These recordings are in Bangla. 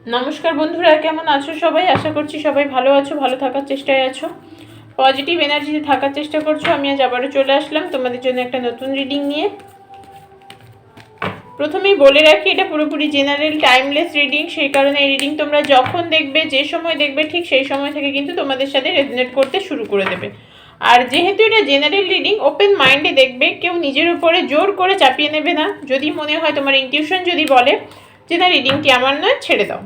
নমস্কার বন্ধুরা, কেমন আছো সবাই? আশা করছি সবাই ভালো আছো, ভালো থাকার চেষ্টায় আছো, পজিটিভ এনার্জিতে থাকার চেষ্টা করছো। আমি আজ আবারও চলে আসলাম তোমাদের জন্য একটা নতুন রিডিং নিয়ে। প্রথমেই বলে রাখি, এটা পুরোপুরি জেনারেল টাইমলেস রিডিং। সেই কারণে এই রিডিং তোমরা যখন দেখবে, যে সময় দেখবে, ঠিক সেই সময় থেকে কিন্তু তোমাদের সাথে রেজোনেট করতে শুরু করে দেবে। আর যেহেতু এটা জেনারেল রিডিং, ওপেন মাইন্ডে দেখবে, কেউ নিজের উপরে জোর করে চাপিয়ে নেবে না। যদি মনে হয়, তোমার ইনটিউশন যদি বলে যে না, রিডিংটি আমার নয়, ছেড়ে দাও।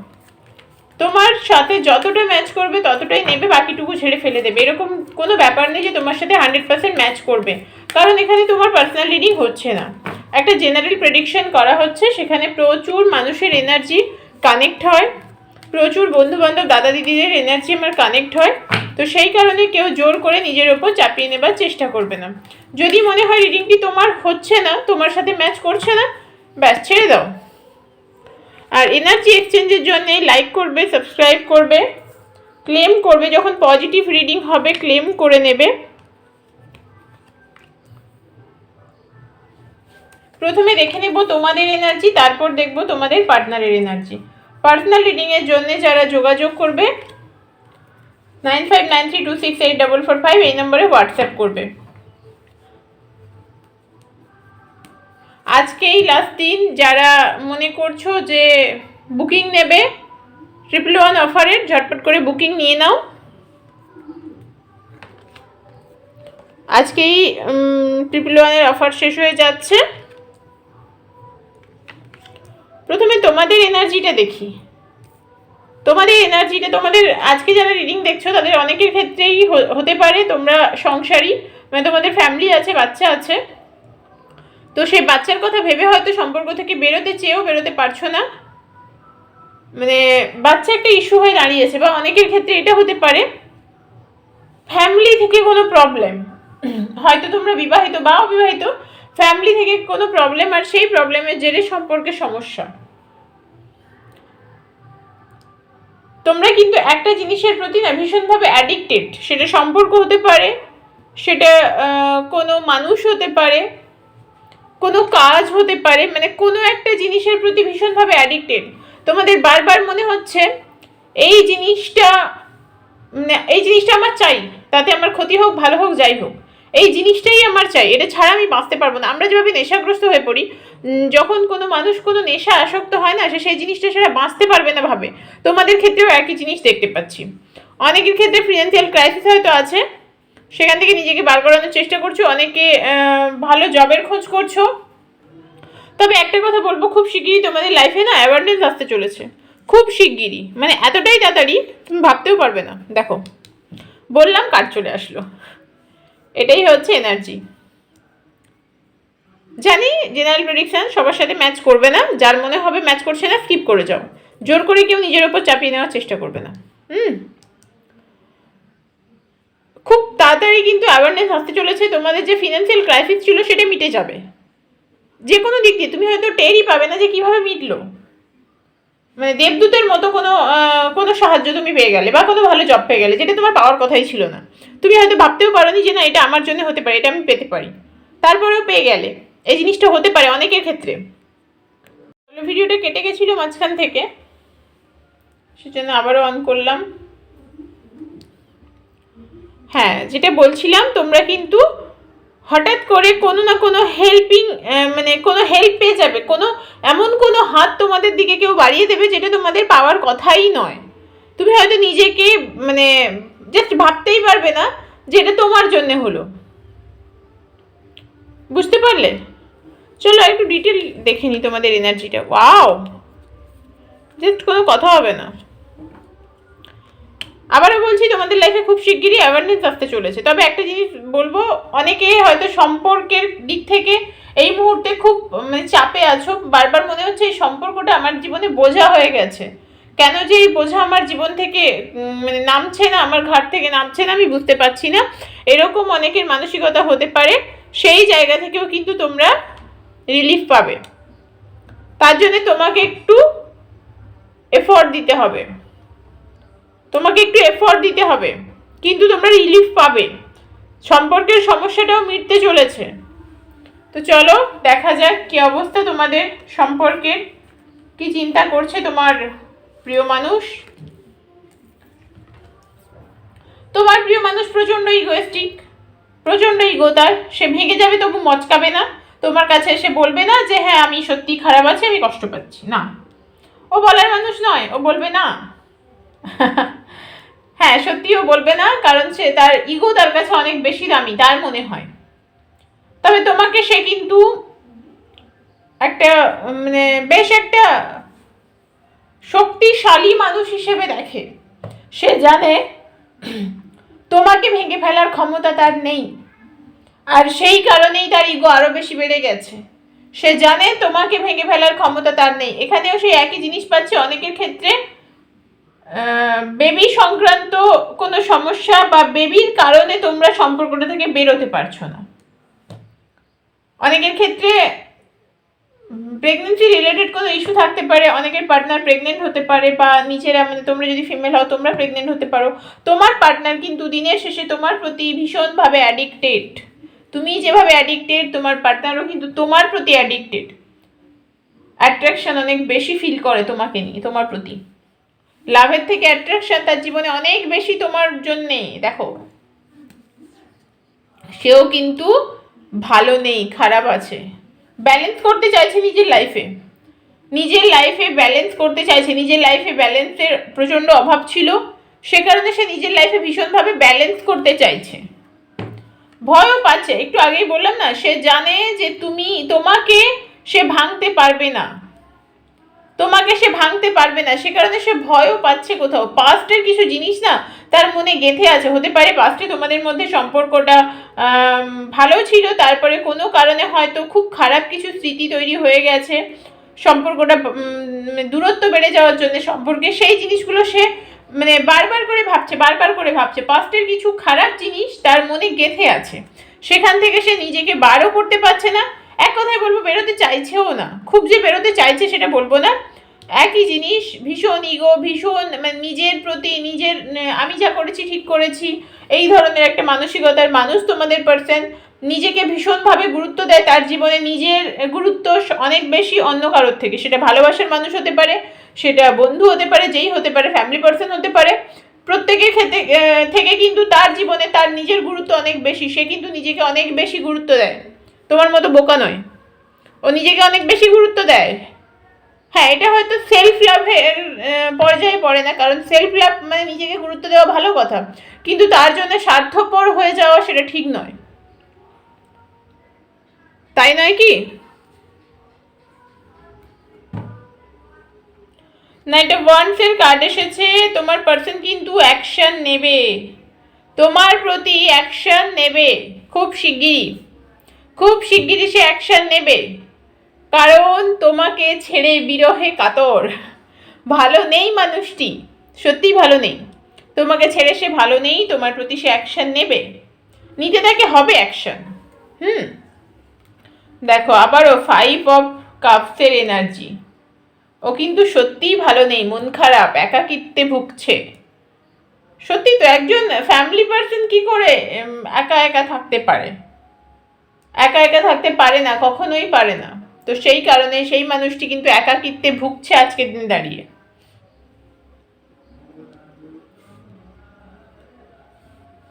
তোমার সাথে যতটা ম্যাচ করবে ততটাই নেবে, বাকিটুকু ছেড়ে ফেলে দেবে। এরকম কোনো ব্যাপার নেই যে তোমার সাথে 100% ম্যাচ করবে, কারণ এখানে তোমার পার্সোনাল রিডিং হচ্ছে না, একটা জেনারেল প্রেডিকশন করা হচ্ছে। সেখানে প্রচুর মানুষের এনার্জি কানেক্ট হয়, প্রচুর বন্ধুবান্ধব, দাদা দিদিদের এনার্জি আমার কানেক্ট হয়। তো সেই কারণে কেউ জোর করে নিজের ওপর চাপিয়ে নেবার চেষ্টা করবে না। যদি মনে হয় রিডিংটি তোমার হচ্ছে না, তোমার সাথে ম্যাচ করছে না, ব্যাস ছেড়ে দাও। আর এনার্জি এক্সচেঞ্জের জন্য লাইক করবে, সাবস্ক্রাইব করবে, ক্লেম করবে। যখন পজিটিভ রিডিং হবে ক্লেম করে নেবে। প্রথমে দেখে নেব তোমাদের এনার্জি, তারপর দেখব তোমাদের পার্টনারের এনার্জি। পার্সোনাল রিডিংয়ের জন্য যারা যোগাযোগ করবে 9593268445 এই নম্বরে হোয়াটসঅ্যাপ করবে। আজকেই লাস্ট দিন, যারা মনে করছো যে বুকিং নেবে 111 অফারের, ঝটপট করে বুকিং নিয়ে নাও। আজকেই 111-এর অফার শেষ হয়ে যাচ্ছে। প্রথমে তোমাদের এনার্জিটা দেখি। তোমাদের এনার্জিটা, তোমাদের আজকে যারা রিডিং দেখছো তাদের অনেকের ক্ষেত্রেই হতে পারে তোমরা সংসারী, মানে তোমাদের ফ্যামিলি আছে, বাচ্চা আছে। তো সেই বাচ্চার কথা ভেবে হয়তো সম্পর্ক থেকে বেরোতে চেয়েও বেরোতে পারছো না, মানে বাচ্চা একটা ইস্যু হয়ে দাঁড়িয়েছে। বা অনেকের ক্ষেত্রে এটা হতে পারে ফ্যামিলি থেকে কোনো প্রবলেম, হয়তো তোমরা বিবাহিত বা অবিবাহিত, ফ্যামিলি থেকে কোনো প্রবলেম, আর সেই প্রবলেমের জেরে সম্পর্কে সমস্যা। তোমরা কিন্তু একটা জিনিসের প্রতি না ভীষণভাবে অ্যাডিক্টেড। সেটা সম্পর্ক হতে পারে, সেটা কোনো মানুষ হতে পারে, কোনো কাজ হতে পারে, মানে কোনো একটা জিনিসের প্রতি ভীষণভাবে অ্যাডিক্টেড। তোমাদের বারবার মনে হচ্ছে এই জিনিসটা, মানে এই জিনিসটা আমার চাই, তাতে আমার ক্ষতি হোক, ভালো হোক, যাই হোক, এই জিনিসটাই আমার চাই, এটা ছাড়া আমি বাঁচতে পারবো না। আমরা যেভাবে নেশাগ্রস্ত হয়ে পড়ি, যখন কোনো মানুষ কোনো নেশা আসক্ত হয় না, সে সেই জিনিসটা সেটা বাঁচতে পারবে না ভাবে। তোমাদের ক্ষেত্রেও একই জিনিস দেখতে পাচ্ছি। অনেকের ক্ষেত্রে ফিনান্সিয়াল ক্রাইসিস হয়তো আছে, সেখান থেকে নিজেকে বার করানোর চেষ্টা করছো। অনেকে ভালো জবের খোঁজ করছো। তবে একটা কথা বলবো, খুব শিগগিরই তোমাদের লাইফে না অ্যাওয়ারনেস আসতে চলেছে, খুব শিগগিরই, মানে এতটাই তাড়াতাড়ি তুমি ভাবতেও পারবে না। দেখো, বললাম কার্ড চলে আসলো। এটাই হচ্ছে এনার্জি। জানি জেনারেল প্রেডিকশন সবার সাথে ম্যাচ করবে না, যার মনে হবে ম্যাচ করছে না স্কিপ করে যাও। জোর করে কেউ নিজের ওপর চাপিয়ে নেওয়ার চেষ্টা করবে না। খুব তাড়াতাড়ি কিন্তু অ্যাওয়ারনেস আসতে চলেছে। তোমাদের যে ফিনান্সিয়াল ক্রাইসিস ছিল সেটা মিটে যাবে, যে কোনো দিক দিয়ে। তুমি হয়তো টেরই পাবে না যে কিভাবে মিটলো, মানে দেবদূতের মতো কোনো সাহায্য তুমি পেয়ে গেলে, বা কোনো ভালো জব পেয়ে গেলে, যেটা তোমার পাওয়ার কথাই ছিল না। তুমি হয়তো ভাবতেও পারোনি যে না, এটা আমার জন্য হতে পারে, এটা আমি পেতে পারি, তারপরেও পেয়ে গেলে। এই জিনিসটা হতে পারে অনেকের ক্ষেত্রে। ভিডিওটা কেটে গেছিলো মাঝখান থেকে, সেজন্য আবারও অন করলাম। হ্যাঁ, যেটা বলছিলাম, তোমরা কিন্তু হঠাৎ করে কোনো না কোনো হেল্পিং, মানে কোনো হেল্প পেয়ে যাবে, কোনো এমন কোনো হাত তোমাদের দিকে কেউ বাড়িয়ে দেবে যেটা তোমাদের পাওয়ার কথাই নয়। তুমি হয়তো নিজেকে মানে জাস্ট ভাবতেই পারবে না যে এটা তোমার জন্য হলো। বুঝতে পারলে? চলো একটু ডিটেল দেখে নিই তোমাদের এনার্জিটা। ওয়াও, জাস্ট কোনো কথা হবে না। আবারও বলছি, তোমাদের লাইফে খুব শিগগিরই অ্যাওয়ারনেস আসতে চলেছে। তবে একটা জিনিস বলবো, অনেকে হয়তো সম্পর্কের দিক থেকে এই মুহূর্তে খুব মানে চাপে আছো। বারবার মনে হচ্ছে এই সম্পর্কটা আমার জীবনে বোঝা হয়ে গেছে, কেন যে এই বোঝা আমার জীবন থেকে মানে নামছে না, আমার ঘাট থেকে নামছে না, আমি বুঝতে পারছি না। এরকম অনেকের মানসিকতা হতে পারে। সেই জায়গা থেকেও কিন্তু তোমরা রিলিফ পাবে। তার জন্য তোমাকে একটু এফোর্ট দিতে হবে, তোমাকে একটু এফোর্ট দিতে হবে, কিন্তু তোমরা রিলিফ পাবে। সম্পর্কের সমস্যাটাও মিটতে চলেছে। তো চলো দেখা যাক কি অবস্থা তোমাদের সম্পর্কের, কি চিন্তা করছে তোমার প্রিয় মানুষ, তোমার প্রিয় মানুষ প্রচণ্ড ইগোয়েস্টিক, প্রচণ্ড ইগোতার। সে ভেঙে যাবে তবু মচকাবে না, তোমার কাছে এসে বলবে না যে হ্যাঁ আমি সত্যি খারাপ আছি, আমি কষ্ট পাচ্ছি, না। ও বলার মানুষ নয়, ও বলবে না। হ্যাঁ সত্যিও বলবে না, কারণ সে তার ইগো তার কাছে অনেক বেশি দামি তার মনে হয়। তবে তোমাকে সে কিন্তু একটা মানে বেশ একটা শক্তিশালী মানুষ হিসেবে দেখে। সে জানে তোমাকে ভেঙে ফেলার ক্ষমতা তার নেই, আর সেই কারণেই তার ইগো আরো বেশি বেড়ে গেছে। সে জানে তোমাকে ভেঙে ফেলার ক্ষমতা তার নেই। এখানেও সেই একই জিনিস পাচ্ছে। অনেকের ক্ষেত্রে বেবি সংক্রান্ত কোনো সমস্যা বা বেবির কারণে তোমরা সম্পর্কটা থেকে বেরোতে পারছো না। অনেকের ক্ষেত্রে প্রেগনেন্সি রিলেটেড কোনো ইস্যু থাকতে পারে, অনেকের পার্টনার প্রেগনেন্ট হতে পারে, বা নিজেরা মানে তোমরা যদি ফিমেল হও তোমরা প্রেগনেন্ট হতে পারো। তোমার পার্টনার কিন্তু দিনের শেষে তোমার প্রতি ভীষণভাবে অ্যাডিক্টেড। তুমি যেভাবে অ্যাডিক্টেড, তোমার পার্টনারও কিন্তু তোমার প্রতি অ্যাডিক্টেড। অ্যাট্রাকশন অনেক বেশি ফিল করে তোমাকে নিয়ে, তোমার প্রতি। লাভের থেকে অ্যাট্রাকশন তার জীবনে অনেক বেশি তোমার জন্যে। দেখো সেও কিন্তু ভালো নেই, খারাপ আছে, ব্যালেন্স করতে চাইছে নিজের লাইফে, নিজের লাইফে ব্যালেন্স করতে চাইছে। নিজের লাইফে ব্যালেন্সের প্রচণ্ড অভাব ছিল, সে কারণে সে নিজের লাইফে ভীষণভাবে ব্যালেন্স করতে চাইছে। ভয়ও পাচ্ছে, একটু আগেই বললাম না, সে জানে যে তোমাকে সে ভাঙতে পারবে না, তোমাকে সে ভাঙতে পারবে না, সে কারণে সে ভয়ও পাচ্ছে। কোথাও পাস্টের কিছু জিনিস না তার মনে গেঁথে আছে। হতে পারে পাস্টে তোমাদের মধ্যে সম্পর্কটা ভালো ছিল, তারপরে কোনো কারণে হয়তো খুব খারাপ কিছু স্মৃতি তৈরি হয়ে গেছে, সম্পর্কটা দূরত্ব বেড়ে যাওয়ার জন্য সম্পর্কে সেই জিনিসগুলো সে মানে বারবার করে ভাবছে। পাস্টের কিছু খারাপ জিনিস তার মনে গেঁথে আছে, সেখান থেকে সে নিজেকে বারও করতে পারছে না। এক কথায় বলবো বেরোতে চাইছেও না। খুব যে বেরোতে চাইছে সেটা বলবো না, একই জিনিস, ভীষণ ইগো, ভীষণ মানে নিজের প্রতি নিজের আমি যা করেছি ঠিক করেছি, এই ধরনের একটা মানসিকতার মানুষ তোমাদের পার্সন। নিজেকে ভীষণভাবে গুরুত্ব দেয়, তার জীবনে নিজের গুরুত্ব অনেক বেশি অন্য কারোর থেকে। সেটা ভালোবাসার মানুষ হতে পারে, সেটা বন্ধু হতে পারে, যেই হতে পারে, ফ্যামিলি পার্সন হতে পারে। প্রত্যেকের ক্ষেত্রে থেকে কিন্তু তার জীবনে তার নিজের গুরুত্ব অনেক বেশি। সে কিন্তু নিজেকে অনেক বেশি গুরুত্ব দেয়, তোমার মতো বোকা নয়। ও নিজেকে অনেক বেশি গুরুত্ব দেয়। হ্যাঁ এটা হয়তো সেলফ লাভের পর্যায়ে পড়ে না, কারণ সেলফ লাভ মানে নিজেকে গুরুত্ব দেওয়া ভালো কথা, কিন্তু তার জন্য স্বার্থপর হয়ে যাওয়া সেটা ঠিক নয়, তাই নয় কি? না, এটা ওয়ান্সের কার্ড এসেছে। তোমার পার্সন কিন্তু অ্যাকশন নেবে, তোমার প্রতি অ্যাকশন নেবে খুব শিগগিরই, খুব শিগগিরই সে অ্যাকশন নেবে। কারণ তোমাকে ছেড়ে বিরহে কাতর, ভালো নেই মানুষটি, সত্যি ভালো নেই। তোমাকে ছেড়ে সে ভালো নেই, তোমার প্রতি সে অ্যাকশন নেবে, নিতে তাকে হবে অ্যাকশন। দেখো আবারও 5 অফ কাপসের এনার্জি। ও কিন্তু সত্যিই ভালো নেই, মন খারাপ, একাকিত্বে ভুগছে। সত্যি তো, একজন ফ্যামিলি পার্সন কি করে একা একা থাকতে পারে? একা একা থাকতে পারে না, কখনোই পারে না। তো সেই কারণে সেই মানুষটি কিন্তু একাকিত্বে ভুগছে আজকের দিন দাঁড়িয়ে।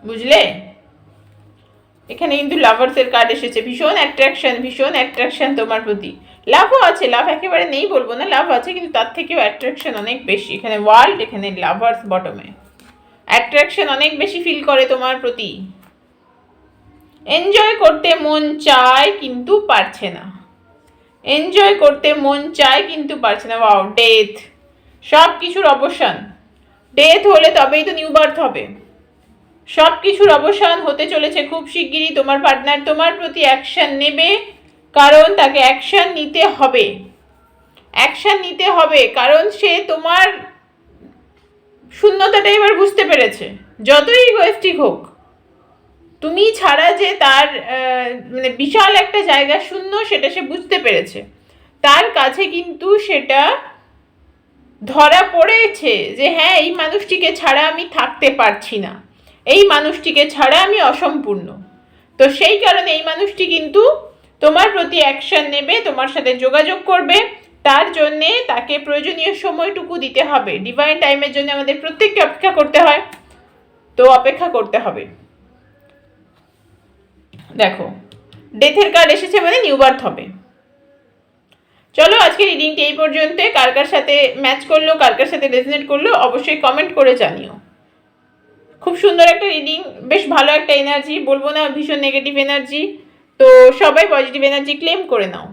বুঝলে? এখানে কিন্তু লাভার্সের কার্ড এসেছে। ভীষণ অ্যাট্রাকশন তোমার প্রতি। লাভও আছে, লাভ একেবারে নেই বলবো না, লাভ আছে, কিন্তু তার থেকেও অ্যাট্রাকশন অনেক বেশি। এখানে ওয়ার্ল্ড, এখানে লাভার্স বটমে। অ্যাট্রাকশন অনেক বেশি ফিল করে তোমার প্রতি। এনজয় করতে মন চায় কিন্তু পারছে না, এনজয় করতে মন চায় কিন্তু পারছে না। ওয়াও, ডেথ, সব কিছুর অবসান। ডেথ হলে তবেই তো নিউ বার্থ হবে। সব কিছুর অবসান হতে চলেছে খুব শিগগিরই। তোমার পার্টনার তোমার প্রতি অ্যাকশন নেবে, কারণ তাকে অ্যাকশন নিতে হবে, অ্যাকশন নিতে হবে, কারণ সে তোমার শূন্যতাটা এবার বুঝতে পেরেছে। যতই ইগোয়েস্টিক হোক, তুমি ছাড়া যে তার মানে বিশাল একটা জায়গা শূন্য, সেটা সে বুঝতে পেরেছে। তার কাছে কিন্তু সেটা ধরা পড়েছে যে হ্যাঁ এই মানুষটিকে ছাড়া আমি থাকতে পারছি না, এই মানুষটিকে ছাড়া আমি অসম্পূর্ণ। তো সেই কারণে এই মানুষটি কিন্তু তোমার প্রতি অ্যাকশন নেবে, তোমার সাথে যোগাযোগ করবে, তার জন্যে তাকে প্রয়োজনীয় সময়টুকু দিতে হবে। ডিভাইন টাইমের জন্য আমাদের প্রত্যেককে অপেক্ষা করতে হয়, তো অপেক্ষা করতে হবে। দেখো ডেথের কার্ড এসেছে মানে নিউ বার্থ হবে। চলো আজকে রিডিংটি এই পর্যন্ত। কার কার সাথে ম্যাচ করলো, কার কার সাথে রেজনেট করলো অবশ্যই কমেন্ট করে জানিও। খুব সুন্দর একটা রিডিং, বেশ ভালো একটা এনার্জি, বলবো না ভীষণ নেগেটিভ এনার্জি। তো সবাই পজিটিভ এনার্জি ক্লেম করে নাও।